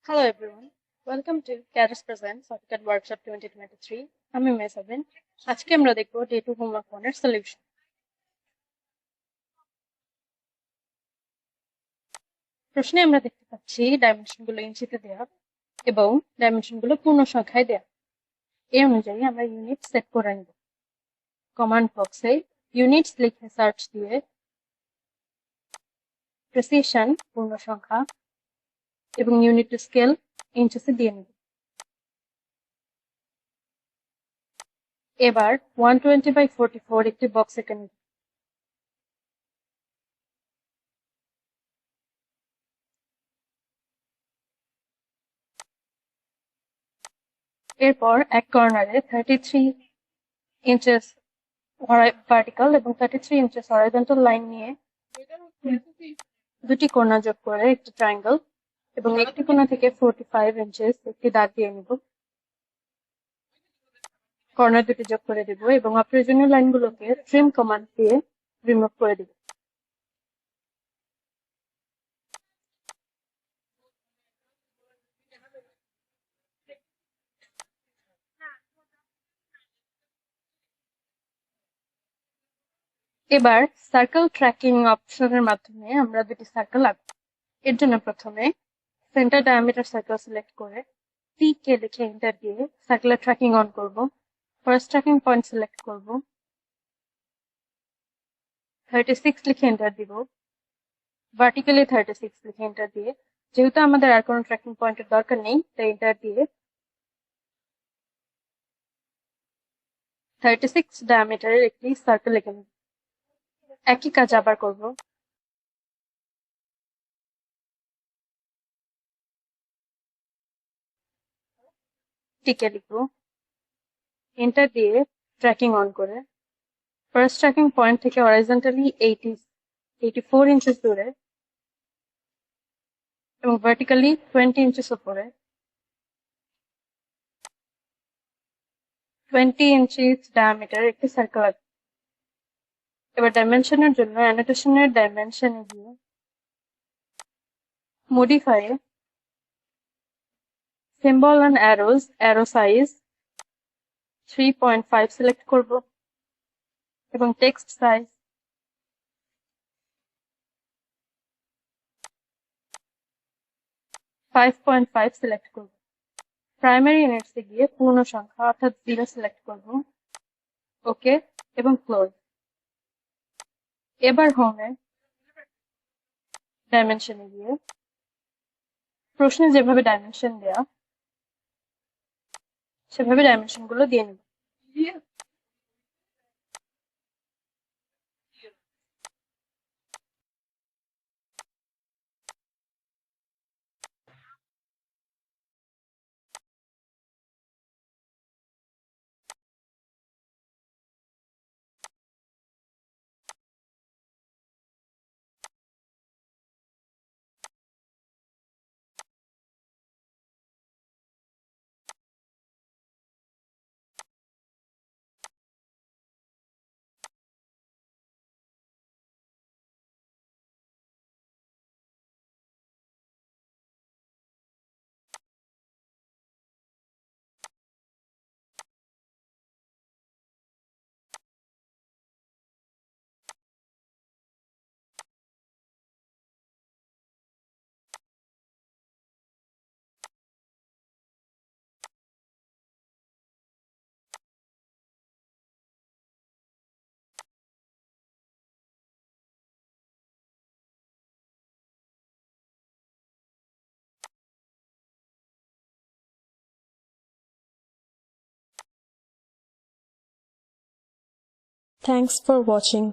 Hello everyone, welcome to CADers Presents AutoCAD Workshop 2023. আমি মেসাবিন। আজকে আমরা দেখব ডে 2 হোমওয়ার্ক 1 এর সলিউশন। প্রশ্নে আমরা দেখতে পাচ্ছি ডাইমেনশনগুলো ইঞ্চিতে দেওয়া এবং ডাইমেনশনগুলো পূর্ণ সংখ্যায় দেওয়া। এই অনুযায়ী আমরা ইউনিট সেট করে নেব। কমান্ড বক্সে ইউনিটস লিখে সার্চ দিয়ে প্রেসিশন পূর্ণ সংখ্যা এবং ইউনিট টু স্কেল ইঞ্চেসে দিয়ে নেব। এবার 120/44 একটি বক্স এঁকে নেব। এরপর এক কর্নারে 33 ইঞ্চেস ভার্টিক্যাল এবং 33 ইঞ্চেস হরাইজন্টাল লাইন নিয়ে দুটি কোণা যোগ করে একটি ট্রায়াঙ্গেল এবং একটি কোণা থেকে 45 ইঞ্চেস একটি দাগ দিয়ে নিব। কর্নার দুটি যোগ করে দেব এবং অপ্রয়োজনীয় লাইনগুলোকে ট্রিম কমান্ড দিয়ে রিমুভ করে দেব। এবার সার্কেল ট্র্যাকিং অপশনের মাধ্যমে আমরা দুটি সার্কেল আঁকব। এর জন্য প্রথমে সেন্টার ডায়ামিটার সার্কেল সিলেক্ট করে PK লিখে এন্টার দিয়ে সার্কেলের ট্র্যাকিং অন করব। ফার্স্ট ট্র্যাকিং পয়েন্ট সিলেক্ট করব, 36 লিখে এন্টার দিব। ভার্টিক্যালি 36 লিখে এন্টার দিয়ে, যেহেতু আমাদের আর কোনো ট্র্যাকিং পয়েন্টের দরকার নেই তাই এন্টার দিয়ে 36 ডায়ামিটারের একটি সার্কেল এঁকে নেব। একই কাজ আবার করব। টিকে লিখব, এন্টার দিয়ে ট্র্যাকিং অন করে ফার্স্ট ট্র্যাকিং পয়েন্ট থেকে হরাইজন্টালি 84 ইঞ্চেস দূরে এবং ভার্টিক্যালি 20 ইঞ্চেস উপরে 20 ইঞ্চিস ডায়ামিটার একটি সার্কেল আঁকব। এবার ডাইমেনশনের জন্য অ্যানোটেশনের ডাইমেনশনে গিয়ে modify symbol and arrow size 3.5 select করব এবং টেক্সট সাইজ 5.5 সিলেক্ট করব। প্রাইমারি ইউনিটসে গিয়ে পূর্ণ সংখ্যা অর্থাৎ 0 সিলেক্ট করব, ওকে এবং ক্লোজ। এবার হোমে ডাইমেনশনে গিয়ে প্রশ্নে যেভাবে ডাইমেনশন দেয়া সেভাবে ডাইমেনশন গুলো দিয়ে নেব। Thanks for watching.